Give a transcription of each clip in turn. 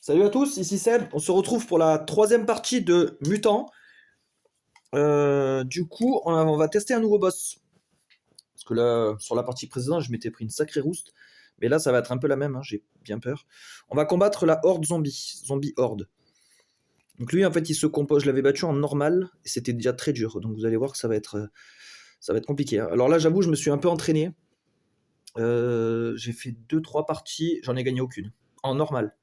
Salut à tous, ici Seb. On se retrouve pour la troisième partie de Mutant. Du coup, on va tester un nouveau boss. Parce que là, sur la partie précédente, je m'étais pris une sacrée rouste. Mais là, ça va être un peu la même, hein, j'ai bien peur. On va combattre la horde zombie. Zombie horde. Donc lui, en fait, il se compose. Je l'avais battu en normal. Et c'était déjà très dur. Donc vous allez voir que ça va être compliqué, hein. Alors là, j'avoue, je me suis un peu entraîné. J'ai fait 2-3 parties. J'en ai gagné aucune. En normal.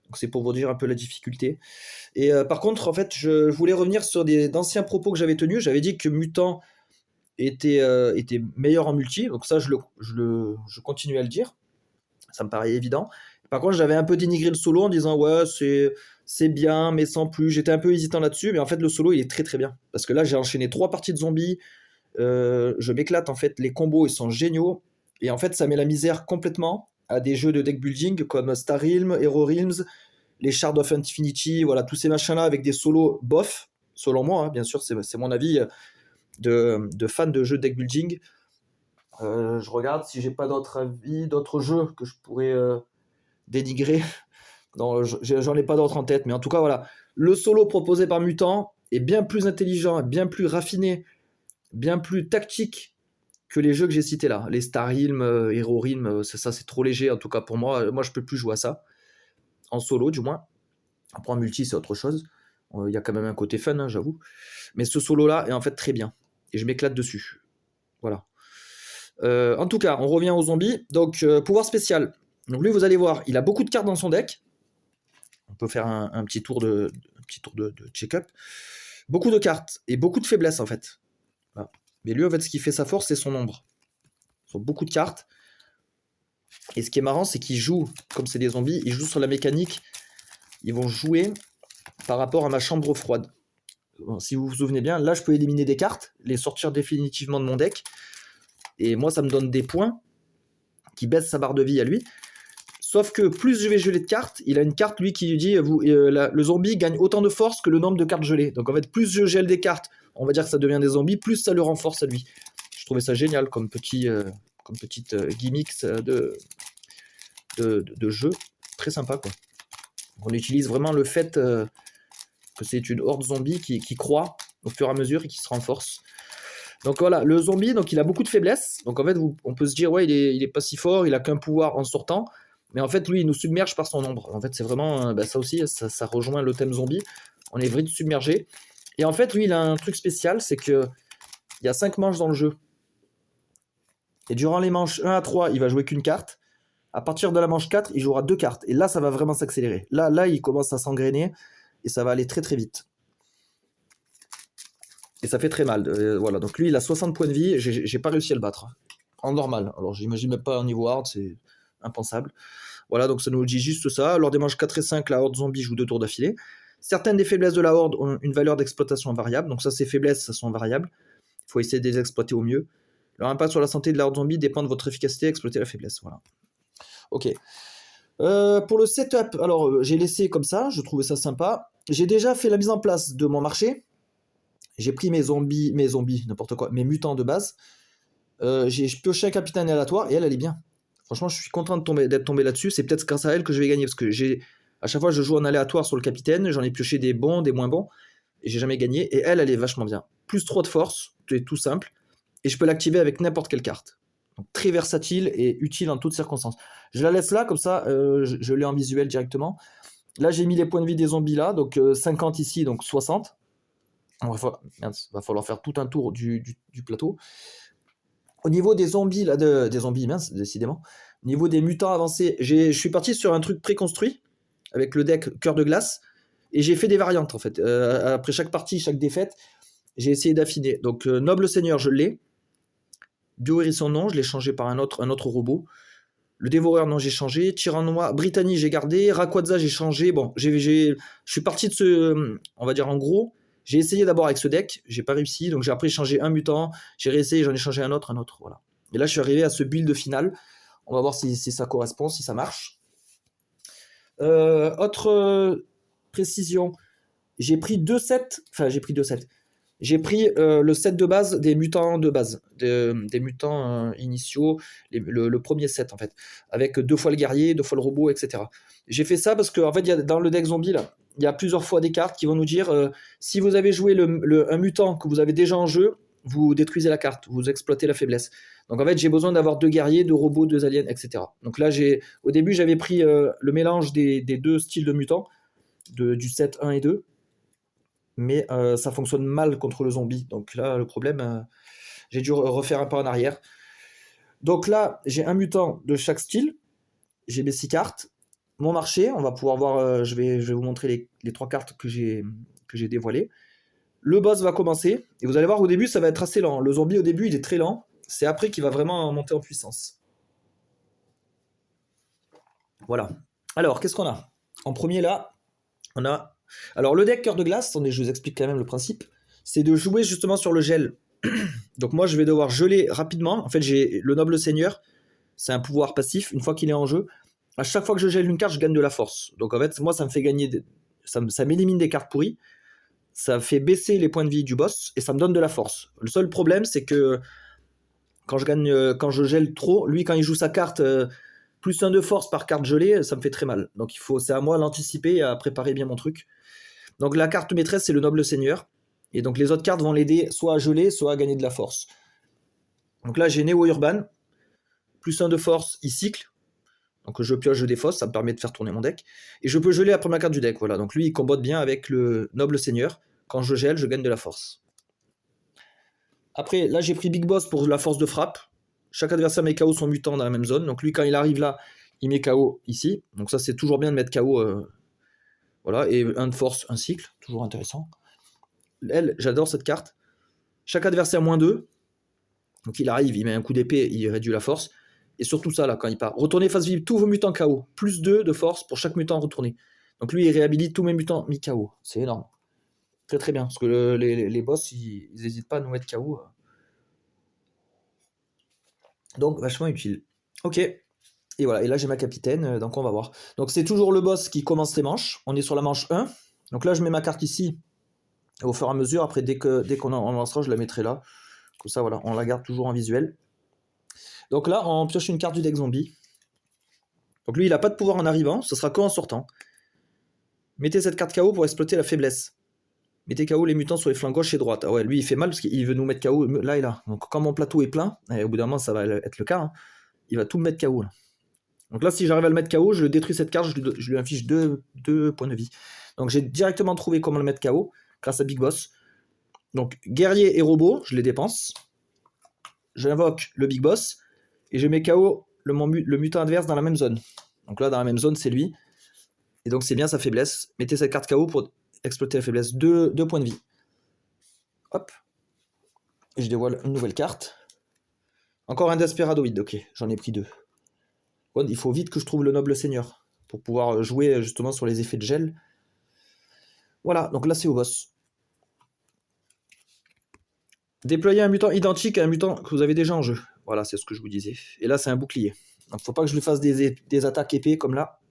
Donc c'est pour vous dire un peu la difficulté. Et par contre, en fait, je voulais revenir sur d'anciens propos que j'avais tenus. J'avais dit que Mutant était meilleur en multi, donc ça, je continue à le dire. Ça me paraît évident. Par contre, j'avais un peu dénigré le solo en disant ouais, c'est bien, mais sans plus. J'étais un peu hésitant là-dessus, mais en fait, le solo, il est très très bien. Parce que là, j'ai enchaîné 3 parties de zombies. Je m'éclate, en fait. Les combos, ils sont géniaux. Et en fait, ça met la misère complètement à des jeux de deck building comme Star Realm, Hero Realms, les Shards of Infinity, voilà, tous ces machins-là avec des solos bof, selon moi, hein, bien sûr, c'est mon avis de fan de jeux deck building. Je regarde si j'ai pas d'autres avis, d'autres jeux que je pourrais dénigrer. Non, j'en ai pas d'autres en tête, mais en tout cas, voilà. Le solo proposé par Mutant est bien plus intelligent, bien plus raffiné, bien plus tactique que les jeux que j'ai cités là. Les Star Realm, Hero Realm, ça c'est trop léger, en tout cas pour moi. Moi, je peux plus jouer à ça. En solo, du moins. Après, en multi, c'est autre chose. Il y a quand même un côté fun, hein, j'avoue. Mais ce solo-là est en fait très bien. Et je m'éclate dessus. Voilà. En tout cas, on revient aux zombies. Donc, pouvoir spécial. Donc lui, vous allez voir, il a beaucoup de cartes dans son deck. On peut faire un petit tour de check-up. Beaucoup de cartes et beaucoup de faiblesses, en fait. Voilà. Mais lui, en fait, ce qui fait sa force, c'est son nombre. Sur beaucoup de cartes. Et ce qui est marrant, c'est qu'il joue, comme c'est des zombies, ils jouent sur la mécanique. Ils vont jouer par rapport à ma chambre froide. Bon, si vous vous souvenez bien, là je peux éliminer des cartes, les sortir définitivement de mon deck, et moi ça me donne des points qui baissent sa barre de vie à lui. Sauf que plus je vais geler de cartes, il a une carte lui qui lui dit le zombie gagne autant de force que le nombre de cartes gelées. Donc en fait, plus je gèle des cartes, on va dire que ça devient des zombies, plus ça le renforce à lui. Je trouvais ça génial comme petite gimmicks de jeu, très sympa quoi. On utilise vraiment le fait que c'est une horde zombie qui croît au fur et à mesure et qui se renforce. Donc voilà, le zombie, donc il a beaucoup de faiblesses. Donc en fait, on peut se dire, ouais, il est pas si fort, il a qu'un pouvoir en sortant. Mais en fait, lui, il nous submerge par son ombre. En fait, c'est vraiment, ça aussi, ça rejoint le thème zombie. On est vite submergé. Et en fait, lui, il a un truc spécial, c'est que il y a 5 manches dans le jeu. Et durant les manches 1 à 3, il va jouer qu'une carte. À partir de la manche 4, il jouera 2 cartes. Et là, ça va vraiment s'accélérer. Là, il commence à s'engrainer et ça va aller très très vite. Et ça fait très mal. Voilà, donc lui, il a 60 points de vie. J'ai pas réussi à le battre. En normal. Alors, j'imagine même pas en niveau hard, c'est impensable. Voilà, donc ça nous dit juste ça. Lors des manches 4 et 5, la horde zombie joue 2 tours d'affilée. Certaines des faiblesses de la horde ont une valeur d'exploitation variable. Donc ça, ces faiblesses, ça sont variables. Il faut essayer de les exploiter au mieux. Leur impact sur la santé de la horde zombie dépend de votre efficacité à exploiter la faiblesse. Voilà. Ok. Pour le setup, alors j'ai laissé comme ça, je trouvais ça sympa. J'ai déjà fait la mise en place de mon marché. J'ai pris mes zombies, n'importe quoi, mes mutants de base. J'ai pioché un capitaine aléatoire et elle est bien. Franchement, je suis content d'être tombé là-dessus. C'est peut-être grâce à elle que je vais gagner parce que à chaque fois, je joue en aléatoire sur le capitaine. J'en ai pioché des bons, des moins bons et j'ai jamais gagné. Et elle est vachement bien. Plus 3 de force, c'est tout simple. Et je peux l'activer avec n'importe quelle carte. Donc, très versatile et utile en toutes circonstances. Je la laisse là, comme ça, je l'ai en visuel directement. Là, j'ai mis les points de vie des zombies là, donc 50 ici, donc 60. Il va falloir faire tout un tour du plateau. Au niveau des zombies, là, des zombies, mince, décidément. Au niveau des mutants avancés, je suis parti sur un truc préconstruit, avec le deck cœur de glace, et j'ai fait des variantes, en fait. Après chaque partie, chaque défaite, j'ai essayé d'affiner. Donc, Noble Seigneur, je l'ai. Duo Hérisson, non, je l'ai changé par un autre robot. Le Dévoreur, non, j'ai changé. Tyrannois, Brittany, j'ai gardé. Rayquaza, j'ai changé. Bon, je suis parti de ce... On va dire en gros, j'ai essayé d'abord avec ce deck. J'ai pas réussi. Donc j'ai après changé un mutant. J'ai réessayé, j'en ai changé un autre. Voilà. Et là, je suis arrivé à ce build final. On va voir si ça correspond, si ça marche. Autre précision. J'ai pris 2 sets. Enfin, j'ai pris 2 sets. J'ai pris le set de base des mutants de base, des mutants initiaux, le premier set en fait, avec 2 fois le guerrier, 2 fois le robot, etc. J'ai fait ça parce que en fait, dans le deck zombie, là, il y a plusieurs fois des cartes qui vont nous dire si vous avez joué un mutant que vous avez déjà en jeu, vous détruisez la carte, vous exploitez la faiblesse. Donc en fait, j'ai besoin d'avoir 2 guerriers, 2 robots, 2 aliens, etc. Donc là, au début, j'avais pris le mélange des 2 styles de mutants, du set 1 et 2. Mais ça fonctionne mal contre le zombie. Donc là, le problème, j'ai dû refaire un pas en arrière. Donc là, j'ai un mutant de chaque style. J'ai mes 6 cartes. Mon marché, on va pouvoir voir, je vais vous montrer les 3 cartes que j'ai dévoilées. Le boss va commencer. Et vous allez voir, au début, ça va être assez lent. Le zombie, au début, il est très lent. C'est après qu'il va vraiment monter en puissance. Voilà. Alors, qu'est-ce qu'on a? En premier, là, on a... Alors, le deck cœur de glace, attendez, je vous explique quand même le principe. C'est de jouer justement sur le gel. Donc moi, je vais devoir geler rapidement. En fait, j'ai le noble seigneur. C'est un pouvoir passif. Une fois qu'il est en jeu, à chaque fois que je gèle une carte, je gagne de la force. Donc en fait, moi, ça me fait gagner... Ça m'élimine des cartes pourries. Ça fait baisser les points de vie du boss. Et ça me donne de la force. Le seul problème, c'est que quand je gèle trop, lui, quand il joue sa carte... plus 1 de force par carte gelée, ça me fait très mal. Donc c'est à moi d'anticiper et à préparer bien mon truc. Donc la carte maîtresse, c'est le noble seigneur. Et donc les autres cartes vont l'aider soit à geler, soit à gagner de la force. Donc là, j'ai Néo Urban. Plus 1 de force, il cycle. Donc je pioche, je défausse, ça me permet de faire tourner mon deck. Et je peux geler la première carte du deck. Voilà. Donc lui, il combote bien avec le noble seigneur. Quand je gèle, je gagne de la force. Après, là, j'ai pris Big Boss pour la force de frappe. Chaque adversaire met KO son mutant dans la même zone. Donc lui, quand il arrive là, il met KO ici. Donc ça, c'est toujours bien de mettre KO. Voilà. Et 1 de force, un cycle. Toujours intéressant. Elle, j'adore cette carte. Chaque adversaire -2. Donc il arrive, il met un coup d'épée, il réduit la force. Et surtout ça, là, quand il part. Retournez phase vive tous vos mutants KO. Plus 2 de force pour chaque mutant retourné. Donc lui, il réhabilite tous mes mutants mis KO. C'est énorme. Très très bien. Parce que les boss, ils n'hésitent pas à nous mettre KO. Donc vachement utile. Ok. Et voilà. Et là, j'ai ma capitaine. Donc on va voir. Donc c'est toujours le boss qui commence les manches. On est sur la manche 1. Donc là, je mets ma carte ici. Et au fur et à mesure, après, dès qu'on en lancera, je la mettrai là. Comme ça, voilà, on la garde toujours en visuel. Donc là, on pioche une carte du deck zombie. Donc lui, il n'a pas de pouvoir en arrivant, ce sera qu'en sortant. Mettez cette carte KO pour exploiter la faiblesse. Mettez KO les mutants sur les flancs gauche et droite. Ah ouais, lui, il fait mal parce qu'il veut nous mettre KO là et là. Donc quand mon plateau est plein, et au bout d'un moment, ça va être le cas, hein, il va tout me mettre KO là. Donc là, si j'arrive à le mettre KO, je détruis cette carte, je lui affiche 2 points de vie. Donc j'ai directement trouvé comment le mettre KO grâce à Big Boss. Donc guerrier et robot, je les dépense. J'invoque le Big Boss et je mets KO le mutant adverse dans la même zone. Donc là, dans la même zone, c'est lui. Et donc c'est bien sa faiblesse. Mettez cette carte KO pour exploiter la faiblesse. 2 points de vie. Hop. Et je dévoile une nouvelle carte. Encore un Desperadoid. Ok, j'en ai pris 2. Bon, il faut vite que je trouve le noble seigneur pour pouvoir jouer justement sur les effets de gel. Voilà, donc là c'est au boss. Déployer un mutant identique à un mutant que vous avez déjà en jeu. Voilà, c'est ce que je vous disais. Et là, c'est un bouclier. Donc, faut pas que je lui fasse des attaques épées comme là.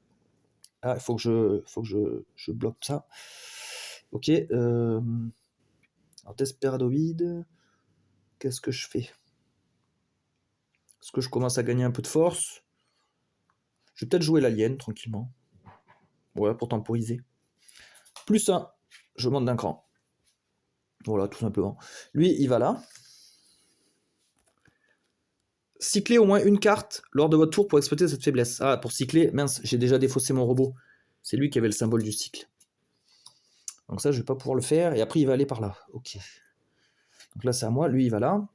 Ah, il faut que je bloque ça. Ok. Alors, Desperadoid. Qu'est-ce que je fais? Est-ce que je commence à gagner un peu de force? Je vais peut-être jouer l'alien, tranquillement. Voilà, pour temporiser. Plus 1. Je monte d'un cran. Voilà, tout simplement. Lui, il va là. Cyclez au moins une carte lors de votre tour pour exploiter cette faiblesse. Ah, pour cycler, mince, j'ai déjà défaussé mon robot. C'est lui qui avait le symbole du cycle. Donc ça, je vais pas pouvoir le faire. Et après, il va aller par là. Ok. Donc là, c'est à moi. Lui, il va là.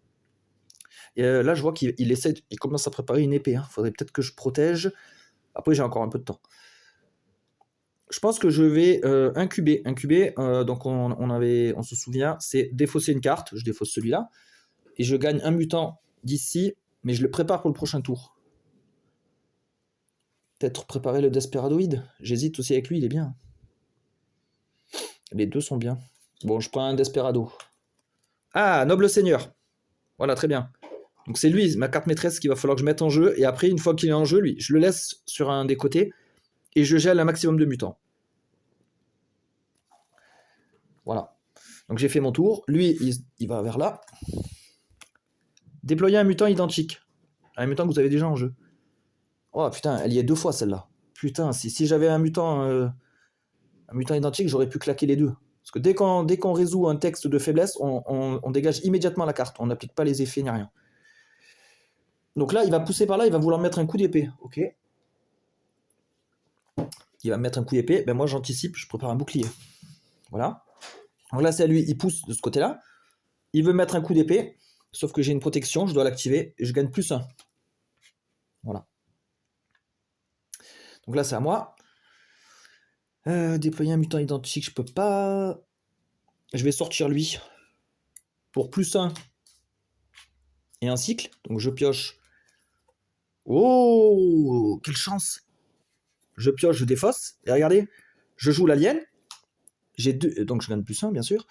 Et là, je vois qu'il il commence à préparer une épée. Faudrait peut-être que je protège. Après, j'ai encore un peu de temps. Je pense que je vais incuber. Incuber, donc on se souvient, c'est défausser une carte. Je défausse celui-là. Et je gagne un mutant d'ici, mais je le prépare pour le prochain tour. Peut-être préparer le Desperadoid. J'hésite aussi avec lui, il est bien. Les deux sont bien. Bon, je prends un Desperado. Ah, Noble Seigneur. Voilà, très bien. Donc c'est lui, ma carte maîtresse, qu'il va falloir que je mette en jeu. Et après, une fois qu'il est en jeu, lui, je le laisse sur un des côtés. Et je gèle un maximum de mutants. Voilà. Donc j'ai fait mon tour. Lui, il va vers là. Déployer un mutant identique. Un mutant que vous avez déjà en jeu. Oh putain, elle y est 2 fois celle-là. Putain, si j'avais un mutant identique, j'aurais pu claquer les deux. Parce que dès qu'on résout un texte de faiblesse, on dégage immédiatement la carte. On n'applique pas les effets ni rien. Donc là, il va pousser par là, il va vouloir mettre un coup d'épée. Ok. Il va me mettre un coup d'épée. Ben moi, j'anticipe, je prépare un bouclier. Voilà. Donc là, c'est à lui, il pousse de ce côté-là. Il veut mettre un coup d'épée. Sauf que j'ai une protection, je dois l'activer. Et je gagne +1. Voilà. Donc là, c'est à moi. Déployer un mutant identique, je peux pas. Je vais sortir lui. Pour +1. Et un cycle. Donc je pioche. Oh, quelle chance. Je pioche, je défausse. Et regardez, je joue l'alien. J'ai 2, donc je gagne +1, bien sûr.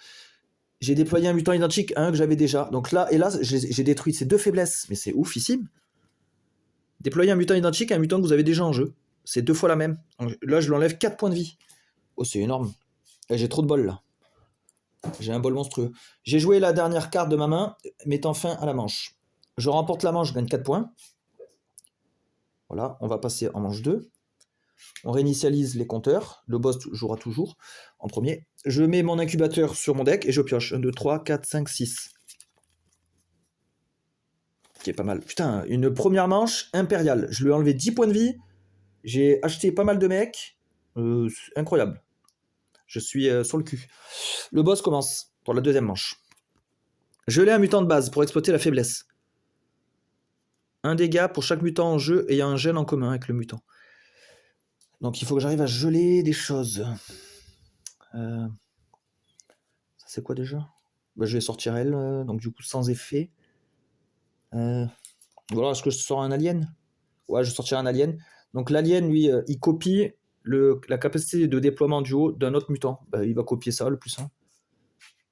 J'ai déployé un mutant identique à un que j'avais déjà. Donc là, hélas, j'ai détruit ces 2 faiblesses. Mais c'est oufissime. Déployer un mutant identique à un mutant que vous avez déjà en jeu. C'est 2 fois la même. Donc là, je lui enlève 4 points de vie. Oh, c'est énorme. Et j'ai trop de bol, là. J'ai un bol monstrueux. J'ai joué la dernière carte de ma main, mettant fin à la manche. Je remporte la manche, je gagne 4 points. Voilà, on va passer en manche 2. On réinitialise les compteurs. Le boss jouera toujours en premier. Je mets mon incubateur sur mon deck et je pioche. 1, 2, 3, 4, 5, 6. Qui est pas mal. Putain, une première manche impériale. Je lui ai enlevé 10 points de vie. J'ai acheté pas mal de mecs. Incroyable. Je suis sur le cul. Le boss commence pour la deuxième manche. Je l'ai un mutant de base pour exploiter la faiblesse. Un dégât pour chaque mutant en jeu ayant un gène en commun avec le mutant. Donc il faut que j'arrive à geler des choses. Ça c'est quoi déjà? Bah, je vais sortir elle, donc du coup sans effet. Voilà, est-ce que je sors un alien? Ouais, je sortirai un alien. Donc l'alien, lui, il copie la capacité de déploiement du haut d'un autre mutant. Bah, il va copier ça, le +1.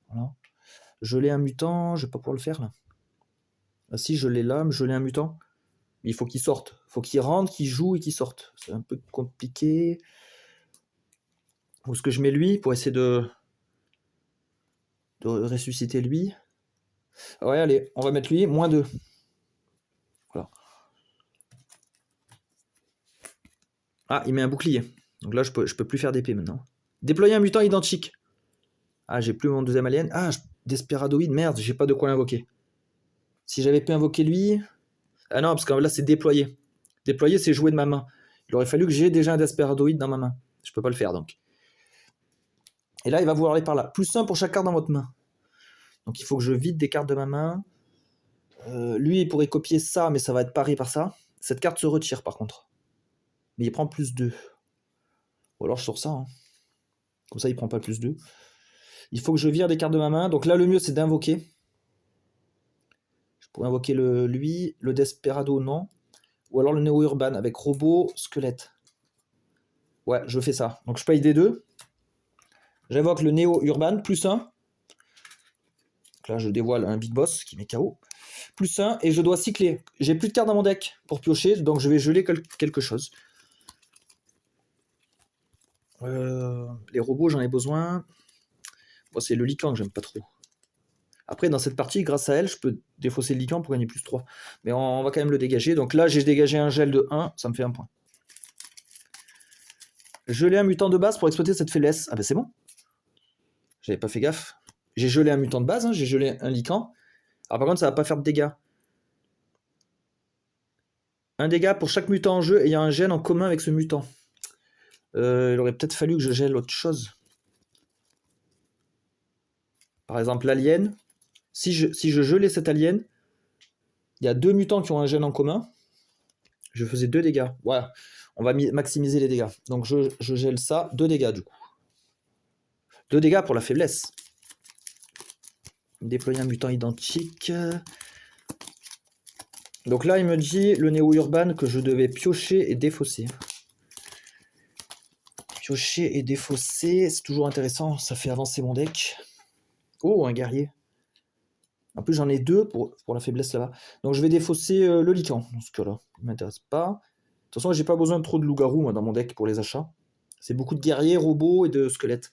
Voilà. Je l'ai un mutant, je vais pas pouvoir le faire là. Ah si, je l'ai là, mais je l'ai un mutant. Il faut qu'il sorte. Il faut qu'il rentre, qu'il joue et qu'il sorte. C'est un peu compliqué. Où est-ce que je mets lui pour essayer de ressusciter lui? Ouais, allez, on va mettre lui, -2. Voilà. Ah, il met un bouclier. Donc là, je peux plus faire d'épée maintenant. Déployer un mutant identique. Ah, j'ai plus mon deuxième alien. Ah, Desperadoid, merde, j'ai pas de quoi l'invoquer. Si j'avais pu invoquer lui... Ah non, parce que là, c'est déployer. Déployer, c'est jouer de ma main. Il aurait fallu que j'ai déjà un Desperadoid dans ma main. Je peux pas le faire, donc. Et là, il va vouloir aller par là. +1 pour chaque carte dans votre main. Donc, il faut que je vide des cartes de ma main. Lui, il pourrait copier ça, mais ça va être paré par ça. Cette carte se retire, par contre. Mais il prend +2. Ou alors, je sors ça. Hein. Comme ça, il prend pas +2. Il faut que je vire des cartes de ma main. Donc là, le mieux, c'est d'invoquer. Je pourrais invoquer lui, le Desperado, non. Ou alors le Néo-Urban avec robot, squelette. Ouais, je fais ça. Donc je paye des 2. J'invoque le Néo-Urban, +1. Donc là, je dévoile un Big Boss qui met KO. +1, et je dois cycler. J'ai plus de cartes dans mon deck pour piocher, donc je vais geler quelque chose. Les robots, j'en ai besoin. Bon, c'est le Lycan que j'aime pas trop. Après, dans cette partie, grâce à elle, je peux défausser le Lycan pour gagner +3. Mais on va quand même le dégager. Donc là, j'ai dégagé un gel de 1, ça me fait 1 point. Geler un mutant de base pour exploiter cette faiblesse. Ah ben c'est bon. J'avais pas fait gaffe. J'ai gelé un mutant de base, hein, j'ai gelé un Lycan. Alors par contre, ça va pas faire de dégâts. Un dégât pour chaque mutant en jeu ayant un gène en commun avec ce mutant. Il aurait peut-être fallu que je gèle autre chose. Par exemple, l'alien. Si je gelais cet alien, il y a 2 mutants qui ont un gène en commun. Je faisais 2 dégâts. Voilà. On va maximiser les dégâts. Donc je gèle ça. 2 dégâts du coup. 2 dégâts pour la faiblesse. Déployer un mutant identique. Donc là, il me dit, le Néo-Urban, que je devais piocher et défausser. Piocher et défausser, c'est toujours intéressant. Ça fait avancer mon deck. Oh, un guerrier. En plus, j'en ai 2 pour la faiblesse là-bas. Donc je vais défausser le Lycan, dans ce cas-là. Il ne m'intéresse pas. De toute façon, j'ai pas besoin de trop de loup-garou moi, dans mon deck pour les achats. C'est beaucoup de guerriers, robots et de squelettes.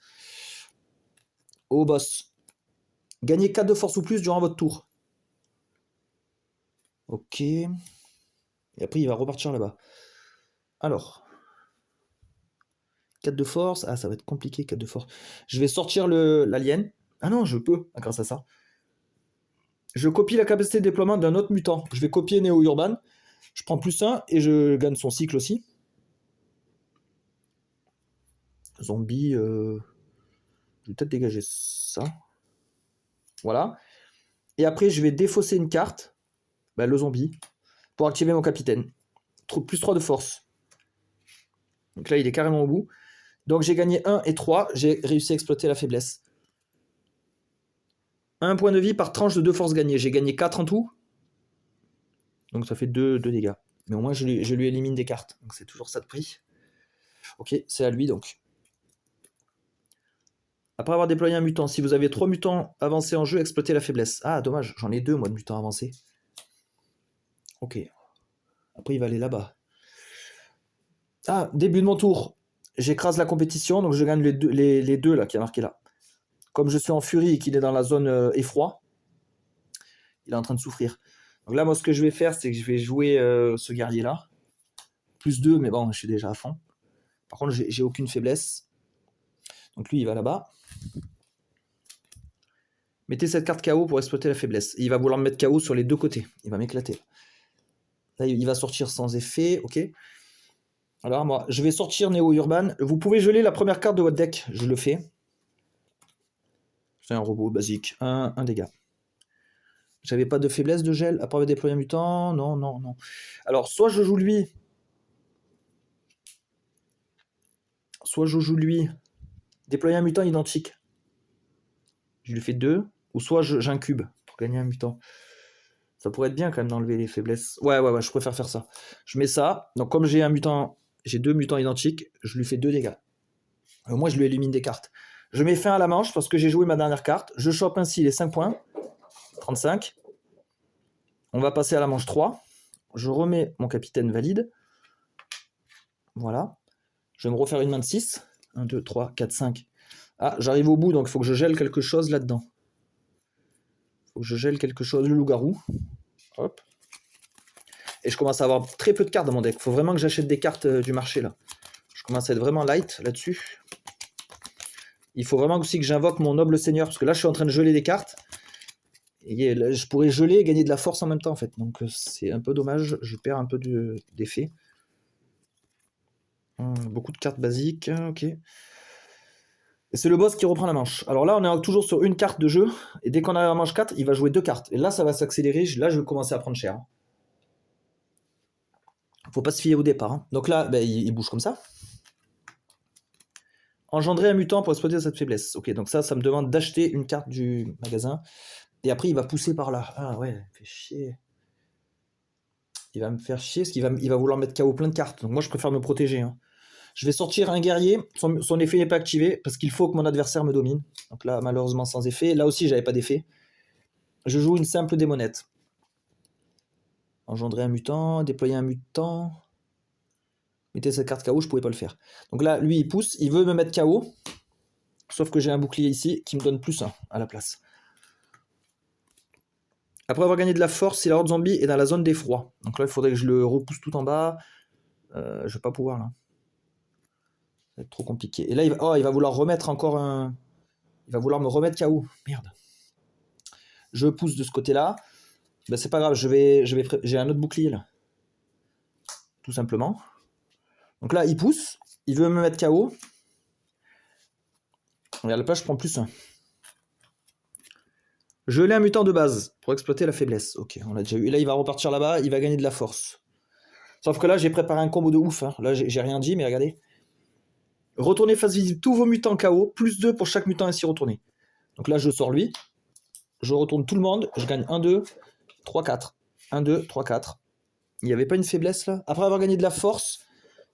Au boss. Gagnez 4 de force ou plus durant votre tour. Ok. Et après, il va repartir là-bas. Alors. 4 de force. Ah, ça va être compliqué, 4 de force. Je vais sortir l'alien. Ah non, je peux, grâce à ça. Je copie la capacité de déploiement d'un autre mutant. Je vais copier Néo Urban. Je prends plus 1 et je gagne son cycle aussi. Zombie. Je vais peut-être dégager ça. Voilà. Et après, je vais défausser une carte. Bah, le zombie. Pour activer mon capitaine. Plus 3 de force. Donc là, il est carrément au bout. Donc j'ai gagné 1 et 3. J'ai réussi à exploiter la faiblesse. 1 point de vie par tranche de 2 forces gagnées. J'ai gagné 4 en tout. Donc ça fait 2 dégâts. Mais au moins, je lui élimine des cartes. Donc c'est toujours ça de prix. Ok, c'est à lui donc. Après avoir déployé un mutant, si vous avez 3 mutants avancés en jeu, exploitez la faiblesse. Ah, dommage, j'en ai 2 moi de mutants avancés. Ok. Après, il va aller là-bas. Ah, début de mon tour. J'écrase la compétition, donc je gagne les deux là qui a marqué là. Comme je suis en furie et qu'il est dans la zone effroi, il est en train de souffrir. Donc là, moi, ce que je vais faire, c'est que je vais jouer ce guerrier-là. Plus 2, mais bon, je suis déjà à fond. Par contre, j'ai aucune faiblesse. Donc lui, il va là-bas. Mettez cette carte KO pour exploiter la faiblesse. Et il va vouloir me mettre KO sur les deux côtés. Il va m'éclater. Là, il va sortir sans effet. Ok. Alors, moi, je vais sortir Néo Urban. Vous pouvez geler la première carte de votre deck. Je le fais. C'est un robot basique. Un dégât. J'avais pas de faiblesse de gel après avoir déployé un mutant. Non, non, non. Alors, soit je joue lui. Soit je joue lui. Déployer un mutant identique. Je lui fais 2. Ou soit j'incube pour gagner un mutant. Ça pourrait être bien quand même d'enlever les faiblesses. Ouais, je préfère faire ça. Je mets ça. Donc comme j'ai un mutant, j'ai 2 mutants identiques, je lui fais 2 dégâts. Moi, je lui élimine des cartes. Je mets fin à la manche parce que j'ai joué ma dernière carte. Je chope ainsi les 5 points. 35. On va passer à la manche 3. Je remets mon capitaine valide. Voilà. Je vais me refaire une main de 6. 1, 2, 3, 4, 5. Ah, j'arrive au bout, donc il faut que je gèle quelque chose là-dedans. Il faut que je gèle quelque chose. Le loup-garou. Hop. Et je commence à avoir très peu de cartes dans mon deck. Il faut vraiment que j'achète des cartes du marché là. Je commence à être vraiment light là-dessus. Il faut vraiment aussi que j'invoque mon noble seigneur. Parce que là, je suis en train de geler des cartes. Et là, je pourrais geler et gagner de la force en même temps en fait. Donc c'est un peu dommage. Je perds un peu d'effet. Beaucoup de cartes basiques. Ok. Et c'est le boss qui reprend la manche. Alors là, on est toujours sur une carte de jeu. Et dès qu'on a la manche 4, il va jouer 2 cartes. Et là, ça va s'accélérer. Là, je vais commencer à prendre cher. Faut pas se fier au départ. Hein. Donc là, il bouge comme ça. Engendrer un mutant pour exploiter cette faiblesse. Ok, donc ça me demande d'acheter une carte du magasin. Et après, il va pousser par là. Ah ouais, il fait chier. Il va me faire chier parce qu'il va vouloir mettre KO plein de cartes. Donc moi, je préfère me protéger. Hein. Je vais sortir un guerrier. Son effet n'est pas activé parce qu'il faut que mon adversaire me domine. Donc là, malheureusement, sans effet. Là aussi, j'avais pas d'effet. Je joue une simple démonette. Engendrer un mutant, déployer un mutant. Mettez cette carte KO, je pouvais pas le faire. Donc là, lui, il pousse. Il veut me mettre KO. Sauf que j'ai un bouclier ici qui me donne plus 1 à la place. Après avoir gagné de la force, si la horde zombie est dans la zone d'effroi. Donc là, il faudrait que je le repousse tout en bas. Je vais pas pouvoir là. Ça va être trop compliqué. Et là, il va vouloir remettre encore un... Il va vouloir me remettre KO. Merde. Je pousse de ce côté-là. Ben, c'est pas grave, j'ai un autre bouclier là. Tout simplement. Donc là, il pousse. Il veut me mettre KO. Et à la place, je prends plus 1. Je l'ai un mutant de base pour exploiter la faiblesse. Ok, on l'a déjà eu. Et là, il va repartir là-bas. Il va gagner de la force. Sauf que là, j'ai préparé un combo de ouf. Hein. Là, j'ai rien dit, mais regardez. Retournez face visible tous vos mutants KO. Plus 2 pour chaque mutant ainsi retourné. Donc là, je sors lui. Je retourne tout le monde. Je gagne 1, 2, 3, 4. 1, 2, 3, 4. Il n'y avait pas une faiblesse là. Après avoir gagné de la force,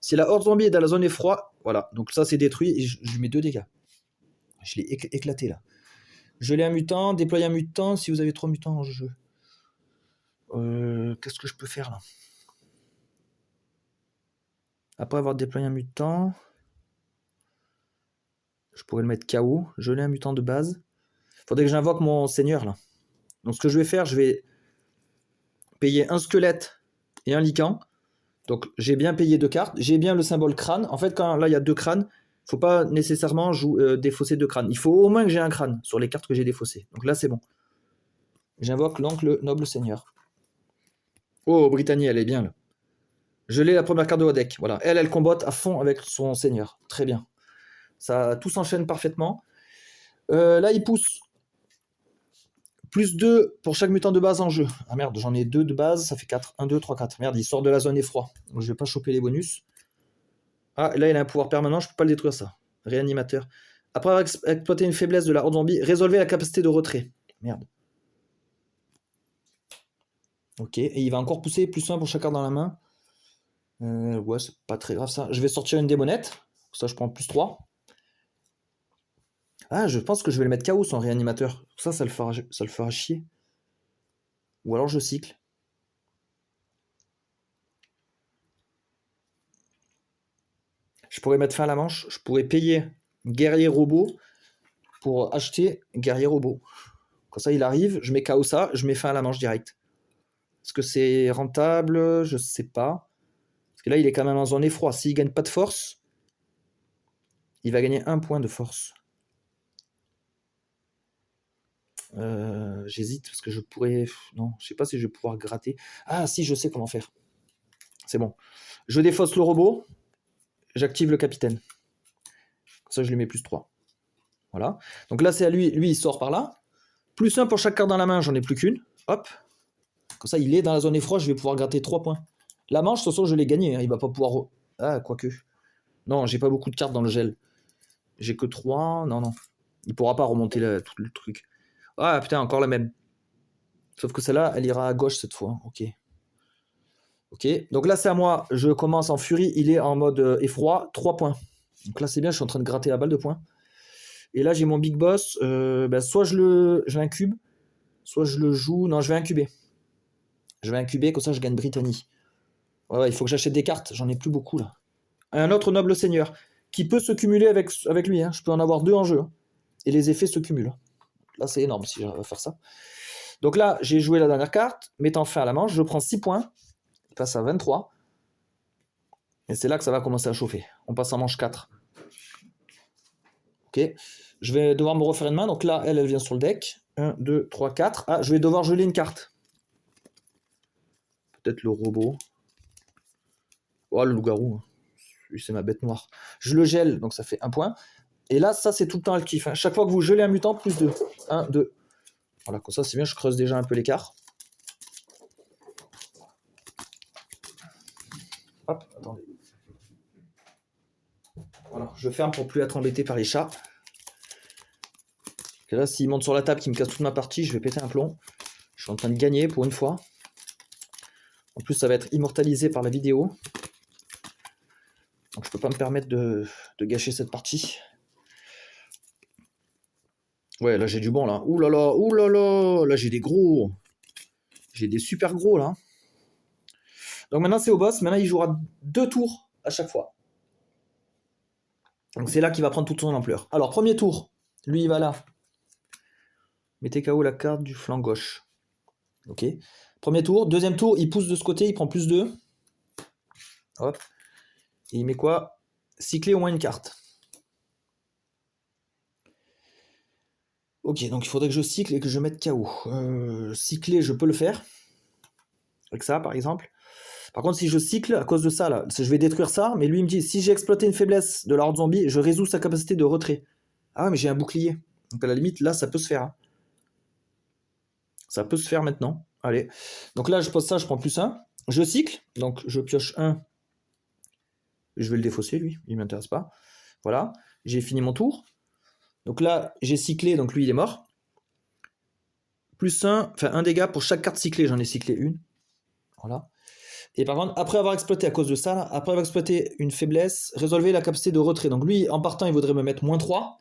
si la horde zombie est dans la zone effroi, voilà. Donc ça, c'est détruit et je lui mets 2 dégâts. Je l'ai éclaté là. Je l'ai un mutant. Déployer un mutant si vous avez 3 mutants en jeu. Qu'est-ce que je peux faire là? Après avoir déployé un mutant, je pourrais le mettre KO. Je l'ai un mutant de base. Faudrait que j'invoque mon seigneur, là. Donc, ce que je vais faire, je vais payer un squelette et un lican. Donc, j'ai bien payé 2 cartes. J'ai bien le symbole crâne. En fait, quand là, il y a 2 crânes, faut pas nécessairement défausser 2 crânes. Il faut au moins que j'ai un crâne sur les cartes que j'ai défaussées. Donc là, c'est bon. J'invoque l'oncle noble seigneur. Oh, Brittany, elle est bien, là. Je l'ai la première carte de haut deck. Voilà. Elle combatte à fond avec son seigneur. Très bien. Ça, tout s'enchaîne parfaitement. Là, il pousse plus 2 pour chaque mutant de base en jeu. Ah merde, j'en ai 2 de base, ça fait 4. 1, 2, 3, 4. Merde, il sort de la zone effroi. Donc je vais pas choper les bonus. Ah, là, il a un pouvoir permanent, je peux pas le détruire, ça. Réanimateur. Après avoir exploité une faiblesse de la horde zombie, résolvez la capacité de retrait. Merde. Ok, et il va encore pousser plus 1 pour chaque carte dans la main. Ouais, c'est pas très grave ça. Je vais sortir une démonette. Ça, je prends plus 3. Ah, je pense que je vais le mettre KO son réanimateur. Ça le fera chier. Ou alors je cycle. Je pourrais mettre fin à la manche. Je pourrais payer guerrier robot pour acheter guerrier robot. Comme ça, il arrive, je mets KO ça, je mets fin à la manche direct. Est-ce que c'est rentable? Je sais pas. Parce que là, il est quand même en zone effroi. S'il gagne pas de force, il va gagner 1 point de force. J'hésite parce que je pourrais... Non, je sais pas si je vais pouvoir gratter. Ah si, je sais comment faire. C'est bon. Je défausse le robot. J'active le capitaine. Comme ça, je lui mets plus 3. Voilà. Donc là, c'est à lui. Lui, il sort par là. Plus 1 pour chaque carte dans la main, j'en ai plus qu'une. Hop. Comme ça, il est dans la zone effroi, je vais pouvoir gratter 3 points. La manche, de toute façon, je l'ai gagné. Hein. Il va pas pouvoir... Ah, quoique. Non, j'ai pas beaucoup de cartes dans le gel. J'ai que 3. Non, non. Il pourra pas remonter tout le truc. Ah, putain, encore la même. Sauf que celle-là, elle ira à gauche cette fois. Ok. Ok. Donc là, c'est à moi. Je commence en furie. Il est en mode effroi. 3 points. Donc là, c'est bien. Je suis en train de gratter la balle de points. Et là, j'ai mon big boss. Soit je l'incube, soit je le joue. Non, je vais incuber. Je vais incuber, comme ça, je gagne Brittany. Ouais, il faut que j'achète des cartes. J'en ai plus beaucoup, là. Un autre noble seigneur qui peut se cumuler avec lui. Hein. Je peux en avoir 2 en jeu. Hein. Et les effets se cumulent. Là, c'est énorme si j'arrive à faire ça. Donc là, j'ai joué la dernière carte, mettant fin à la manche. Je prends 6 points. Il passe à 23. Et c'est là que ça va commencer à chauffer. On passe en manche 4. Ok. Je vais devoir me refaire une main. Donc là, elle vient sur le deck. 1, 2, 3, 4. Ah, je vais devoir geler une carte. Peut-être le robot. Oh, le loup-garou. Lui, c'est ma bête noire. Je le gèle, donc ça fait 1 point. Et là, ça, c'est tout le temps le kiff. Hein. Chaque fois que vous gelez un mutant, plus 2. 1, 2. Voilà, comme ça, c'est bien. Je creuse déjà un peu l'écart. Hop, attendez. Voilà, je ferme pour plus être embêté par les chats. Et là, s'il monte sur la table, qu'il me casse toute ma partie, je vais péter un plomb. Je suis en train de gagner pour une fois. En plus, ça va être immortalisé par la vidéo. Donc, je peux pas me permettre de gâcher cette partie. Ouais, là, j'ai du bon, là. Ouh là là, ouh là là. Là, j'ai des gros. J'ai des super gros, là. Donc, maintenant, c'est au boss. Maintenant, il jouera 2 tours à chaque fois. Donc, c'est là qu'il va prendre toute son ampleur. Alors, premier tour. Lui, il va là. Mettez KO la carte du flanc gauche. Ok. Premier tour. Deuxième tour, il pousse de ce côté, il prend plus 2. Hop. Et il met quoi? Cycler au moins une carte. Ok, donc il faudrait que je cycle et que je mette KO. Cycler, je peux le faire. Avec ça, par exemple. Par contre, si je cycle, à cause de ça, là, je vais détruire ça, mais lui, il me dit, si j'ai exploité une faiblesse de la horde zombie, je résous sa capacité de retrait. Ah ouais, mais j'ai un bouclier. Donc à la limite, là, ça peut se faire. Hein. Ça peut se faire maintenant. Allez. Donc là, je pose ça, je prends plus 1. Je cycle, donc je pioche 1. Je vais le défausser, lui, il ne m'intéresse pas. Voilà, j'ai fini mon tour. Donc là, j'ai cyclé, donc lui, il est mort. Plus 1, enfin 1 dégât pour chaque carte cyclée, j'en ai cyclé une. Voilà. Et par contre, après avoir exploité, à cause de ça, là, après avoir exploité une faiblesse, résolvez la capacité de retrait. Donc lui, en partant, il voudrait me mettre -3,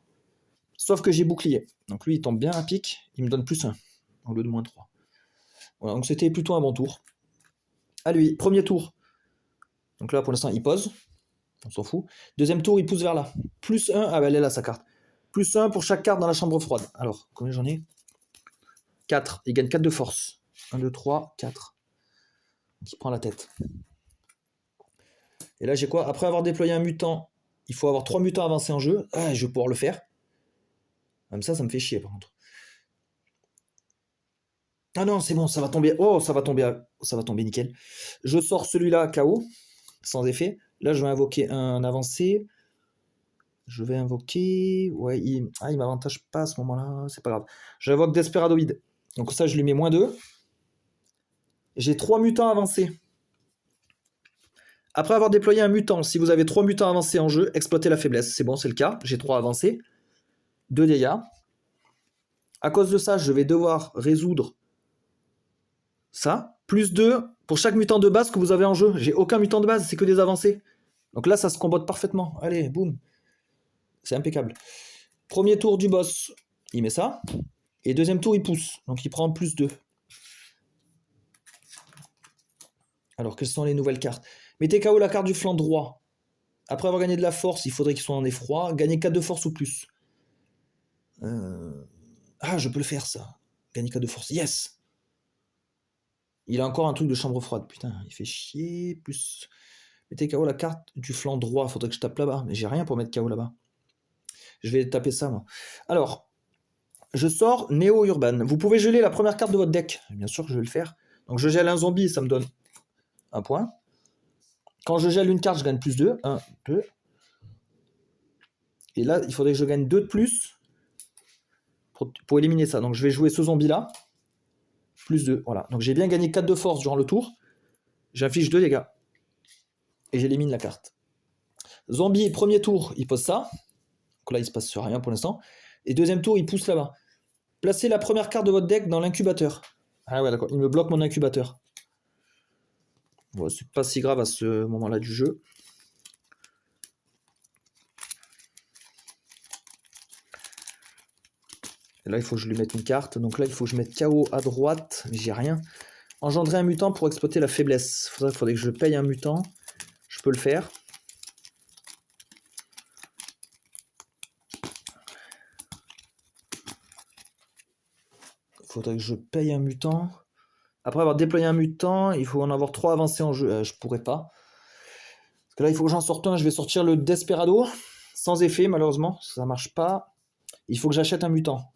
sauf que j'ai bouclier. Donc lui, il tombe bien à pic, il me donne plus 1, au lieu de -3. Voilà, donc c'était plutôt un bon tour. À lui, premier tour. Donc là, pour l'instant, il pose. On s'en fout. Deuxième tour, il pousse vers là. Plus 1, ah ben elle est là sa carte. Plus 1 pour chaque carte dans la chambre froide. Alors, combien j'en ai? 4. Il gagne 4 de force. 1, 2, 3, 4. Donc il prend la tête. Et là, j'ai quoi? Après avoir déployé un mutant, il faut avoir 3 mutants avancés en jeu. Ah, je vais pouvoir le faire. Même ça me fait chier par contre. Ah non, c'est bon, ça va tomber. Oh, ça va tomber nickel. Je sors celui-là KO, sans effet. Là, je vais invoquer un avancé. Je vais invoquer... Ouais, il m'avantage pas à ce moment-là. C'est pas grave. J'invoque Desperadoid. Donc ça, je lui mets -2. J'ai 3 mutants avancés. Après avoir déployé un mutant, si vous avez 3 mutants avancés en jeu, exploitez la faiblesse. C'est bon, c'est le cas. J'ai 3 avancés. 2 dégâts. À cause de ça, je vais devoir résoudre ça. Plus 2 pour chaque mutant de base que vous avez en jeu. J'ai aucun mutant de base, c'est que des avancés. Donc là, ça se combote parfaitement. Allez, boum. C'est impeccable. Premier tour du boss, il met ça. Et deuxième tour, il pousse. Donc il prend plus 2. Alors, quelles sont les nouvelles cartes? Mettez KO la carte du flanc droit. Après avoir gagné de la force, il faudrait qu'il soit en effroi. Gagnez 4 de force ou plus. Ah, je peux le faire, ça. Gagner 4 de force. Yes! Il a encore un truc de chambre froide. Putain, il fait chier. Plus... Mettez KO la carte du flanc droit. Il faudrait que je tape là-bas. Mais j'ai rien pour mettre KO là-bas. Je vais taper ça, moi. Alors, je sors Néo-Urban. Vous pouvez geler la première carte de votre deck. Bien sûr que je vais le faire. Donc, je gèle un zombie, ça me donne un point. Quand je gèle une carte, je gagne plus 2. 1, 2. Et là, il faudrait que je gagne 2 de plus pour éliminer ça. Donc, je vais jouer ce zombie-là. Plus 2. Voilà. Donc, j'ai bien gagné 4 de force durant le tour. J'affiche 2 dégâts. Et j'élimine la carte. Zombie, premier tour, il pose ça. Donc là, il se passe sur rien pour l'instant. Et deuxième tour, il pousse là-bas. Placez la première carte de votre deck dans l'incubateur. Ah ouais, d'accord. Il me bloque mon incubateur. Bon, c'est pas si grave à ce moment-là du jeu. Et là, il faut que je lui mette une carte. Donc là, il faut que je mette KO à droite. Mais j'ai rien. Engendrer un mutant pour exploiter la faiblesse. Il faudrait que je paye un mutant. Je peux le faire. Il faudrait que je paye un mutant. Après avoir déployé un mutant, il faut en avoir 3 avancés en jeu. Je pourrais pas. Parce que là, il faut que j'en sorte un. Je vais sortir le Desperado. Sans effet, malheureusement. Ça marche pas. Il faut que j'achète un mutant.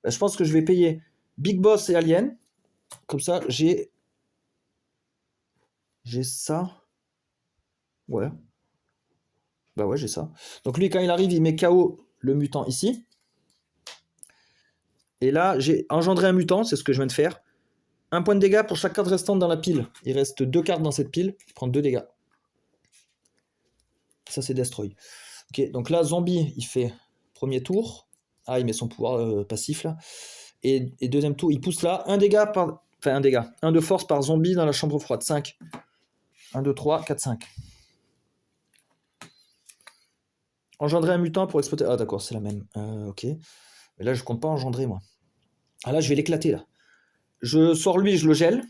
Je pense que je vais payer Big Boss et Alien. Comme ça, j'ai ça. Ouais. Bah ouais, j'ai ça. Donc lui, quand il arrive, il met KO le mutant ici. Et là, j'ai engendré un mutant, c'est ce que je viens de faire. Un point de dégâts pour chaque carte restante dans la pile. Il reste 2 cartes dans cette pile. Il prend 2 dégâts. Ça, c'est Destroy. Ok, donc là, Zombie, il fait premier tour. Ah, il met son pouvoir passif là. Et deuxième tour, il pousse là. Un dégât par... Enfin, un dégât. 1 de force par zombie dans la chambre froide. 5. 1, 2, 3, 4, 5. Engendrer un mutant pour exploiter... Ah d'accord, c'est la même. Ok. Mais là, je compte pas engendrer, moi. Ah là, je vais l'éclater, là. Je sors lui, je le gèle.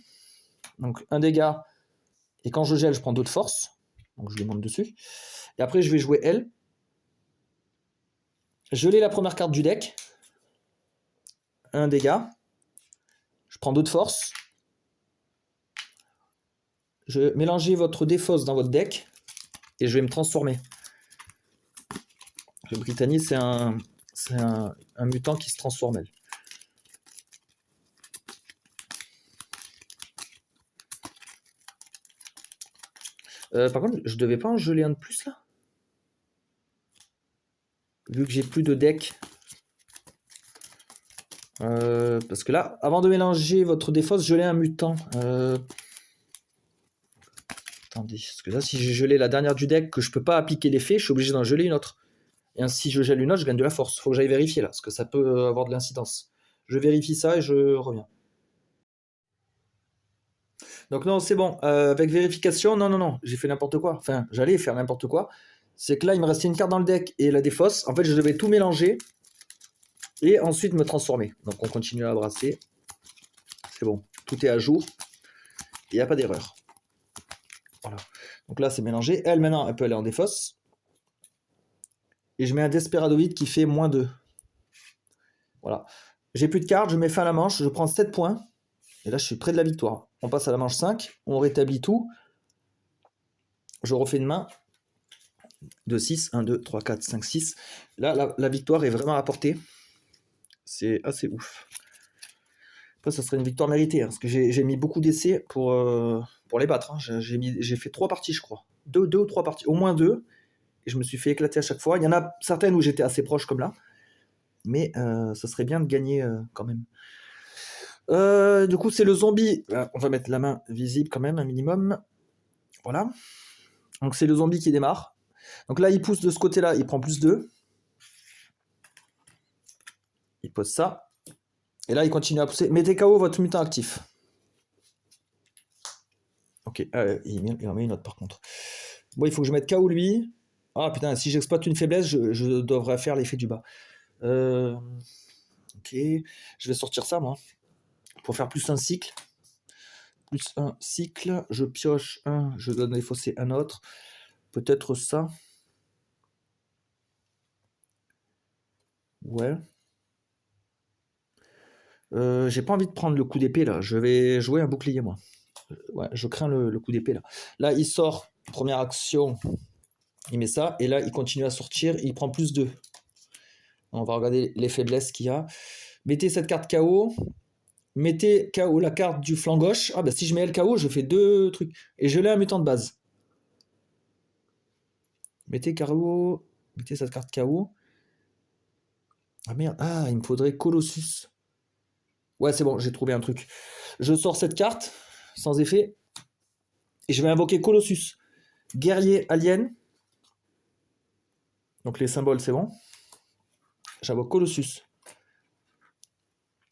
Donc, un dégât. Et quand je gèle, je prends 2 de force. Donc, je lui monte dessus. Et après, je vais jouer elle. Geler la première carte du deck. Un dégât. Je prends 2 de force. Je mélangez votre défausse dans votre deck. Et je vais me transformer. Le Brittany, c'est un mutant qui se transforme, elle. Par contre, je devais pas en geler un de plus, là? Vu que j'ai plus de deck. Parce que là, avant de mélanger votre défausse, gelez un mutant. Attendez, parce que là, si j'ai gelé la dernière du deck, que je peux pas appliquer l'effet, je suis obligé d'en geler une autre. Et ainsi, si je gèle une autre, je gagne de la force. Faut que j'aille vérifier là, parce que ça peut avoir de l'incidence. Je vérifie ça et je reviens. Donc non, c'est bon. Avec vérification, non, j'ai fait n'importe quoi. Enfin, j'allais faire n'importe quoi. C'est que là, il me restait une carte dans le deck et la défausse. En fait, je devais tout mélanger et ensuite me transformer. Donc on continue à brasser. C'est bon, tout est à jour. Il n'y a pas d'erreur. Voilà. Donc là, c'est mélangé. Elle, maintenant, elle peut aller en défausse. et je mets un Desperadoid qui fait -2. Voilà. J'ai plus de cartes, je mets fin à la manche, je prends 7 points. Et là, je suis près de la victoire. On passe à la manche 5, on rétablit tout. Je refais une main de 6, 1, 2, 3, 4, 5, 6. Là, la victoire est vraiment à portée. C'est assez ouf. Après, ça serait une victoire méritée, hein, parce que j'ai mis beaucoup d'essais pour les battre. Hein. J'ai fait 3 parties, je crois. 2 ou 3 parties, au moins 2. Et je me suis fait éclater à chaque fois. Il y en a certaines où j'étais assez proche, comme là. Mais ça serait bien de gagner quand même. Du coup, c'est le zombie. On va mettre la main visible quand même, un minimum. Voilà. Donc, c'est le zombie qui démarre. Donc là, il pousse de ce côté-là, il prend +2. Il pose ça. Et là, il continue à pousser. Mettez KO votre mutant actif. Ok, il en met une autre par contre. Bon, il faut que je mette KO lui. Ah putain, si j'exploite une faiblesse, je devrais faire l'effet du bas. Ok, je vais sortir ça moi. Pour faire +1 cycle. +1 cycle, je pioche un, je donne les fossés un autre. Peut-être ça. Ouais. J'ai pas envie de prendre le coup d'épée là. Je vais jouer un bouclier moi. Ouais, je crains le coup d'épée là. Là, il sort, première action, il met ça, et là, il continue à sortir, il prend +2. On va regarder les faiblesses qu'il y a. Mettez cette carte KO. Mettez KO la carte du flanc gauche. Ah bah si je mets elle KO, je fais 2 trucs. Et je l'ai un mutant de base. Mettez KO. Mettez cette carte KO. Ah merde. Ah, il me faudrait Colossus. Ouais, c'est bon, j'ai trouvé un truc. Je sors cette carte, sans effet. Et je vais invoquer Colossus. Guerrier alien. Donc les symboles, c'est bon. J'invoque Colossus.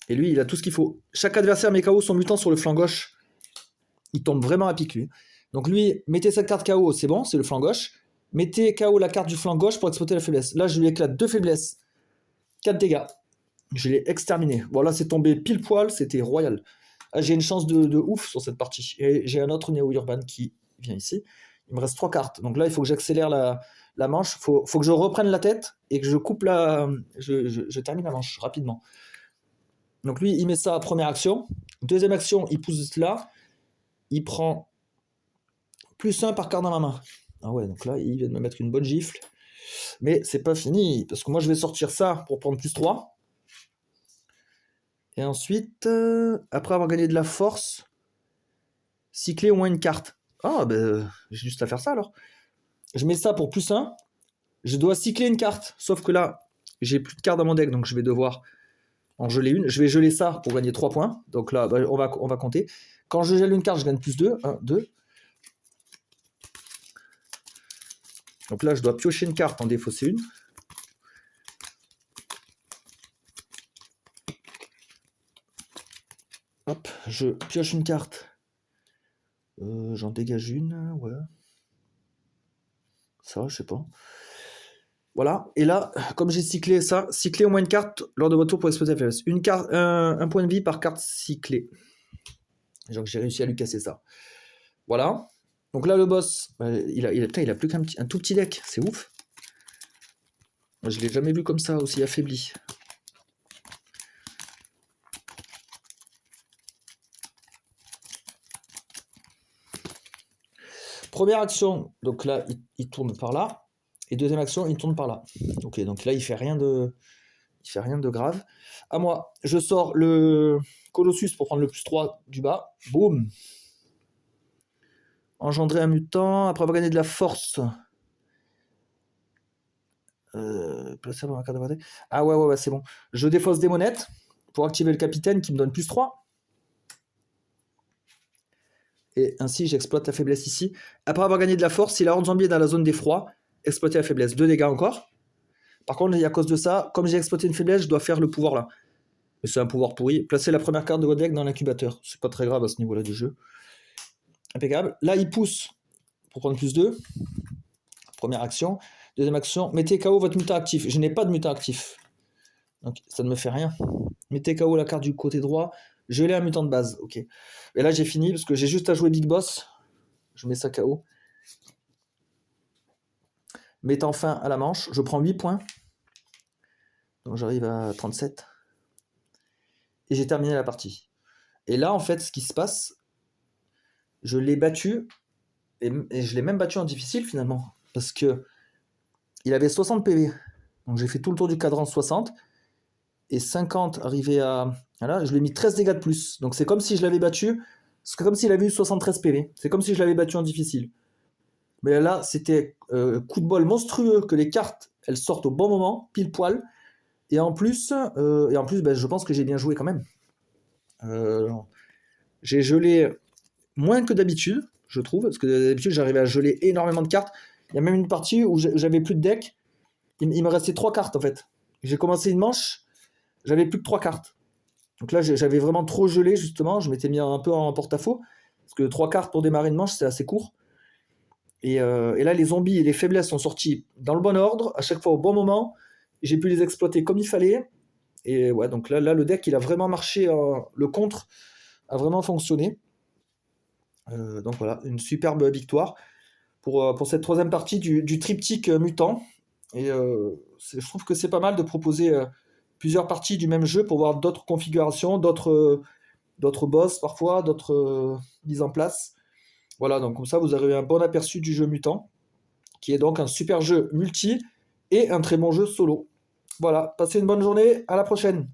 Et lui, il a tout ce qu'il faut. Chaque adversaire met KO son mutant sur le flanc gauche. Il tombe vraiment à pic, lui. Donc lui, mettez cette carte KO, c'est bon, c'est le flanc gauche. Mettez KO la carte du flanc gauche pour exploiter la faiblesse. Là, je lui éclate 2 faiblesses. 4 dégâts. Je l'ai exterminé. Bon, là, c'est tombé pile poil, c'était royal. Ah, j'ai une chance de ouf sur cette partie. Et j'ai un autre néo-urban qui vient ici. Il me reste 3 cartes. Donc là, il faut que j'accélère la manche. Faut que je reprenne la tête et que je coupe la... Je termine la manche rapidement. Donc lui, il met ça à première action. Deuxième action, il pousse là. Il prend +1 par carte dans ma main. Ah ouais, donc là, il vient de me mettre une bonne gifle. Mais c'est pas fini, parce que moi, je vais sortir ça pour prendre +3. Et ensuite, après avoir gagné de la force, cycler au moins une carte. Ah, ben, j'ai juste à faire ça, alors. Je mets ça pour +1. Je dois cycler une carte. Sauf que là, j'ai plus de cartes dans mon deck, donc je vais devoir en geler une. Je vais geler ça pour gagner 3 points. Donc là, on va compter. Quand je gèle une carte, je gagne +2. 1, 2. Donc là, je dois piocher une carte, en défausser une. Hop, je pioche une carte. J'en dégage une, ouais. Ça, je sais pas. Voilà, et là, comme j'ai cyclé ça, cycler au moins une carte lors de votre tour pour exploser la faiblesse. Une carte, un point de vie par carte cyclée. Donc j'ai réussi à lui casser ça. Voilà. Donc là, le boss, il a plus qu'un tout petit deck, c'est ouf. Je l'ai jamais vu comme ça, aussi affaibli. Première action, donc là, il tourne par là. Et deuxième action, il tourne par là. Ok, donc là, il fait rien de grave. À moi, je sors le Colossus pour prendre le +3 du bas. Boum. Engendrer un mutant, après avoir gagné de la force. Placer dans la carte de côté. Ah ouais, c'est bon. Je défausse des monettes pour activer le capitaine qui me donne +3. Et ainsi, j'exploite la faiblesse ici. Après avoir gagné de la force, si la horde zombie est dans la zone d'effroi, exploiter la faiblesse. 2 dégâts encore. Par contre, à cause de ça, comme j'ai exploité une faiblesse, je dois faire le pouvoir là. Mais c'est un pouvoir pourri. Placer la première carte de votre deck dans l'incubateur. C'est pas très grave à ce niveau-là du jeu. Impeccable. Là, il pousse pour prendre +2. Première action. Deuxième action, mettez KO votre mutant actif. Je n'ai pas de mutant actif. Donc ça ne me fait rien. Mettez KO la carte du côté droit. Je l'ai un mutant de base. Ok. Et là, j'ai fini parce que j'ai juste à jouer Big Boss. Je mets ça KO. mettant fin à la manche. Je prends 8 points. Donc j'arrive à 37. Et j'ai terminé la partie. Et là, en fait, ce qui se passe, je l'ai battu, et je l'ai même battu en difficile finalement, parce que il avait 60 PV. Donc j'ai fait tout le tour du cadran 60, et 50 arrivé à... Voilà, je lui ai mis 13 dégâts de plus. Donc c'est comme si je l'avais battu, c'est comme s'il avait eu 73 PV. C'est comme si je l'avais battu en difficile. Mais là, c'était coup de bol monstrueux que les cartes, elles sortent au bon moment, pile poil. Et en plus, ben, je pense que j'ai bien joué quand même. J'ai gelé moins que d'habitude, je trouve, parce que d'habitude, j'arrivais à geler énormément de cartes. Il y a même une partie où j'avais plus de deck. Il me restait 3 cartes, en fait. J'ai commencé une manche, j'avais plus que 3 cartes. Donc là, j'avais vraiment trop gelé, justement. Je m'étais mis un peu en porte-à-faux. Parce que 3 cartes pour démarrer une manche, c'est assez court. Et là, les zombies et les faiblesses sont sortis dans le bon ordre, à chaque fois au bon moment. J'ai pu les exploiter comme il fallait. Et ouais, donc là le deck, il a vraiment marché. Le contre a vraiment fonctionné. Donc voilà, une superbe victoire pour cette troisième partie du triptyque mutant. Et je trouve que c'est pas mal de proposer plusieurs parties du même jeu pour voir d'autres configurations, d'autres boss parfois, d'autres mises en place. Voilà, donc comme ça vous avez un bon aperçu du jeu mutant, qui est donc un super jeu multi et un très bon jeu solo. Voilà, passez une bonne journée, à la prochaine.